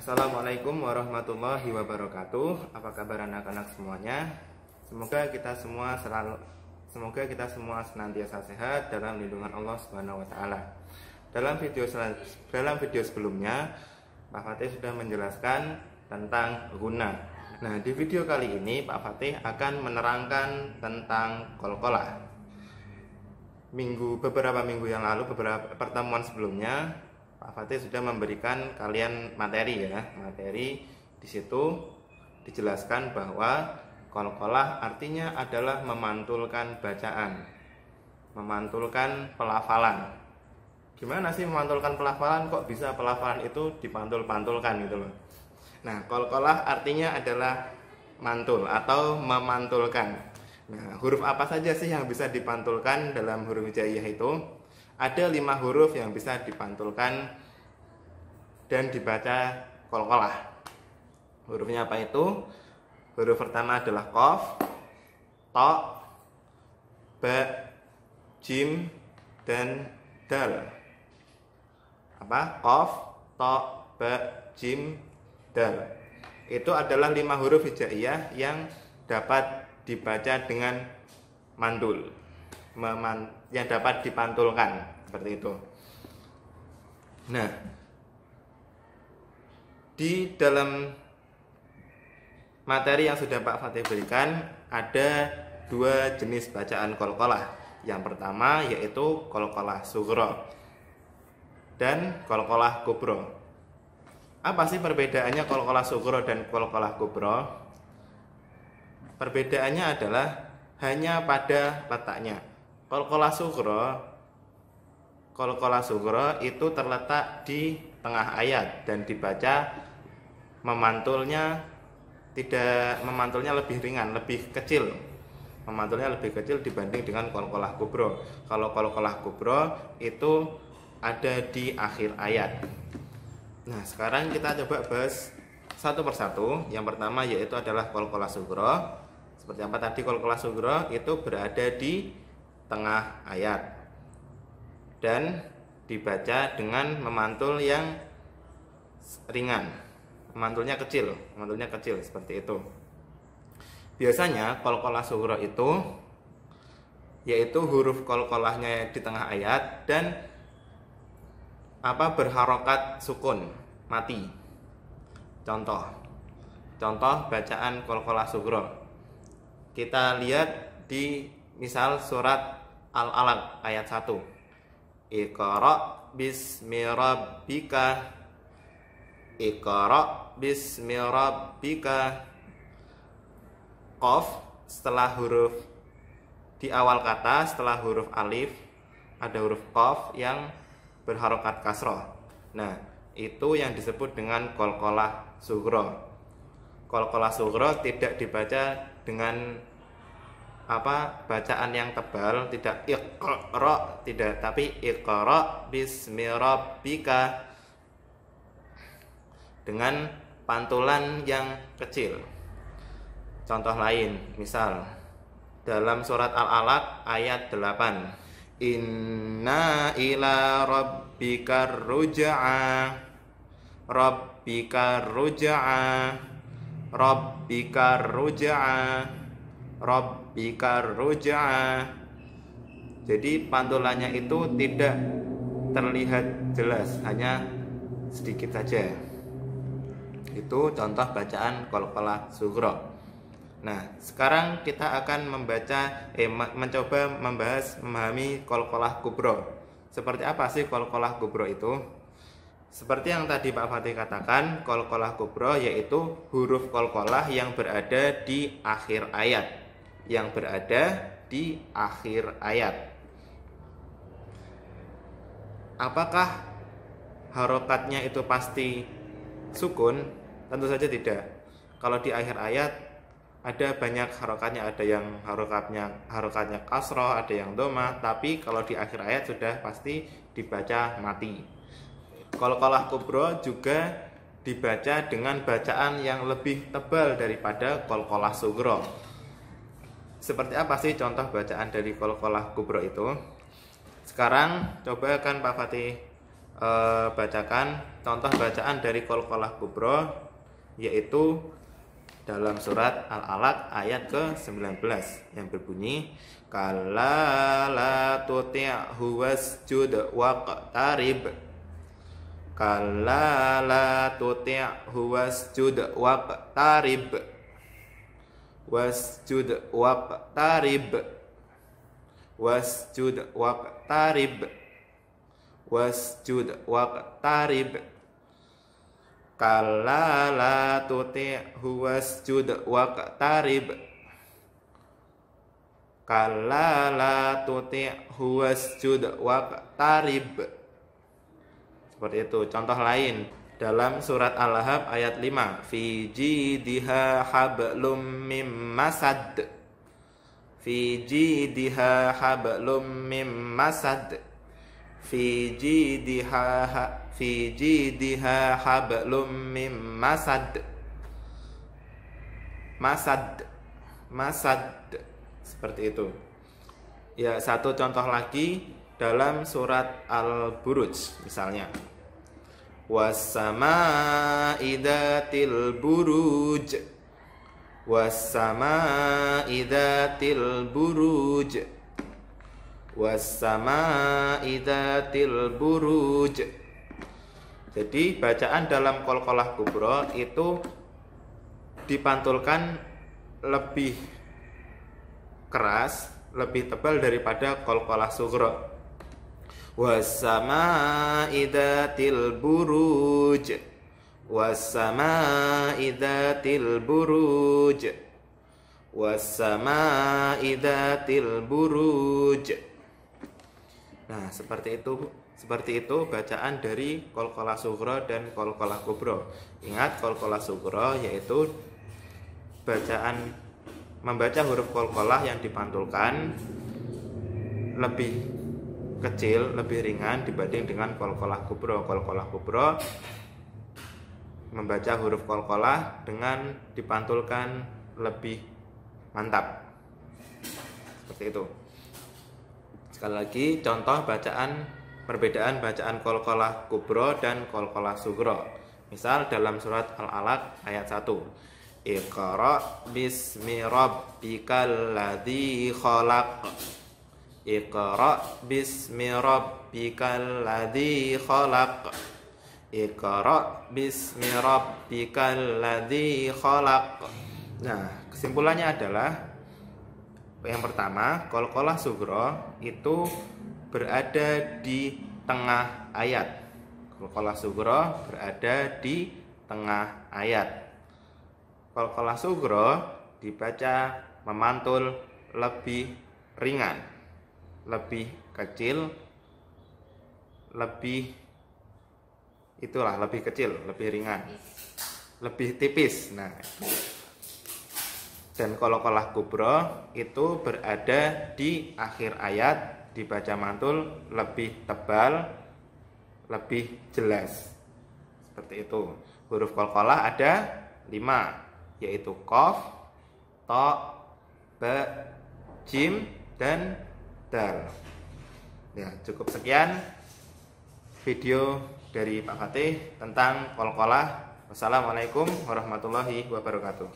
Assalamualaikum warahmatullahi wabarakatuh. Apa kabar anak-anak semuanya? Semoga kita semua senantiasa sehat dalam lindungan Allah Subhanahu wa taala. Dalam video sebelumnya, Pak Fatih sudah menjelaskan tentang guna. Nah, di video kali ini Pak Fatih akan menerangkan tentang qalqalah. Beberapa minggu yang lalu, beberapa pertemuan sebelumnya, Pak Fatih sudah memberikan kalian materi. Di situ dijelaskan bahwa qalqalah artinya adalah memantulkan bacaan, memantulkan pelafalan. Gimana sih memantulkan pelafalan? Kok bisa pelafalan itu dipantul-pantulkan gitu loh. Nah, qalqalah artinya adalah mantul atau memantulkan. Nah, huruf apa saja sih yang bisa dipantulkan dalam huruf hijaiyah itu? Ada 5 huruf yang bisa dipantulkan dan dibaca qalqalah. Hurufnya apa itu? Huruf pertama adalah qaf, ta, ba, jim, dan dal. Apa? Qaf, ta, ba, jim, dal. Itu adalah 5 huruf hijaiyah yang dapat dibaca dengan mandul, yang dapat dipantulkan seperti itu. Nah, di dalam materi yang sudah Pak Fatih berikan ada 2 jenis bacaan qalqalah. Yang pertama yaitu qalqalah sughra dan qalqalah kubra. Apa sih perbedaannya qalqalah sughra dan qalqalah kubra? Perbedaannya adalah hanya pada letaknya. Qalqalah sughra itu terletak di tengah ayat dan dibaca memantulnya lebih ringan, lebih kecil. Memantulnya lebih kecil dibanding dengan qalqalah kubra. Kalau qalqalah kubra itu ada di akhir ayat. Nah, sekarang kita coba bahas satu persatu. Yang pertama yaitu adalah qalqalah sughra. Seperti apa tadi, qalqalah sughra itu berada di tengah ayat dan dibaca dengan memantul yang ringan, memantulnya kecil seperti itu. Biasanya qalqalah sughra itu yaitu huruf qalqalahnya di tengah ayat dan berharokat sukun mati. Contoh bacaan qalqalah sughra. Kita lihat di misal surat Al-Alaq ayat 1. Iqra bismi rabbika. Iqra bismi rabbika. Qaf setelah huruf di awal kata, setelah huruf alif ada huruf qaf yang berharokat kasroh. Nah, itu yang disebut dengan qalqalah sughra. Qalqalah sughra tidak dibaca dengan bacaan yang tebal, tidak iqra, tidak, tapi iqra bismi rabbika dengan pantulan yang kecil. Contoh lain, misal dalam surat Al-Alaq ayat 8. Inna ila rabbikar ruj'a. Rabbikar ruj'a. Rabbikar ruj'a. Rabbikar ruj'a. Jadi pantulannya itu tidak terlihat jelas, hanya sedikit saja. Itu contoh bacaan qalqalah sughra. Nah, sekarang kita akan mencoba memahami qalqalah kubra. Seperti apa sih qalqalah kubra itu? Seperti yang tadi Pak Fatih katakan, qalqalah kubra yaitu huruf qalqalah yang berada di akhir ayat. Apakah harokatnya itu pasti sukun? Tentu saja tidak. Kalau di akhir ayat ada banyak harokatnya, ada yang harokatnya kasroh, ada yang dhamma, tapi kalau di akhir ayat sudah pasti dibaca mati. Qalqalah kubra juga dibaca dengan bacaan yang lebih tebal daripada qalqalah sughra. Seperti apa sih contoh bacaan dari qalqalah kubra itu? Sekarang coba kan Pak Fatih bacakan contoh bacaan dari qalqalah kubra, yaitu dalam surat Al-Alaq ayat ke-19 yang berbunyi kalla la tuti'hu wasjud waqtarib. Kalla la tuti'hu wasjud waqtarib. Wasjud waqtarib. Wasjud waqtarib. Wasjud waqtarib. Kalla la tuti'hu wasjud waqtarib. Kalla la tuti'hu wasjud waqtarib. Seperti itu. Contoh lain dalam surat Al-Lahab ayat 5, fi jidha hablum mim masad. Fi jidha hablum mim masad. Fi jidha hablum mim masad. Masad. Seperti itu. Ya, satu contoh lagi dalam surat Al-Buruj misalnya. Was-samaa'i dzatil buruj. Was-samaa'i dzatil buruj. Was-samaa'i dzatil buruj. Jadi bacaan dalam qalqalah kubra itu dipantulkan lebih keras, lebih tebal daripada qalqalah sughra. Was-samaa'i dzatil buruj. Was-samaa'i dzatil buruj. Was-samaa'i dzatil buruj. Nah, seperti itu bacaan dari qalqalah sughra dan qalqalah kubra. Ingat, qalqalah sughra yaitu bacaan membaca huruf qalqalah yang dipantulkan lebih kecil, lebih ringan dibanding dengan qalqalah kubra. Qalqalah kubra membaca huruf qalqalah dengan dipantulkan lebih mantap. Seperti itu. Sekali lagi contoh perbedaan bacaan qalqalah kubra dan qalqalah sughra. Misal dalam surat Al-Alaq ayat 1. Iqra bismi rabbikal ladzi khalaq. Iqra bismi rabbikal ladzi khalaq. Iqra bismi rabbikal ladzi khalaq. Nah, kesimpulannya adalah yang pertama, qalqalah sughra itu berada di tengah ayat. Qalqalah sughra berada di tengah ayat. Qalqalah sughra dibaca memantul lebih ringan, lebih kecil, lebih kecil, lebih ringan, lebih tipis. Nah, dan qalqalah kubra itu berada di akhir ayat, dibaca mantul lebih tebal, lebih jelas. Seperti itu. Huruf qalqalah ada 5, yaitu qaf, ta, ba, jim, dan dal. Ya, cukup sekian video dari Pak Fatih tentang qalqalah. Wassalamualaikum warahmatullahi wabarakatuh.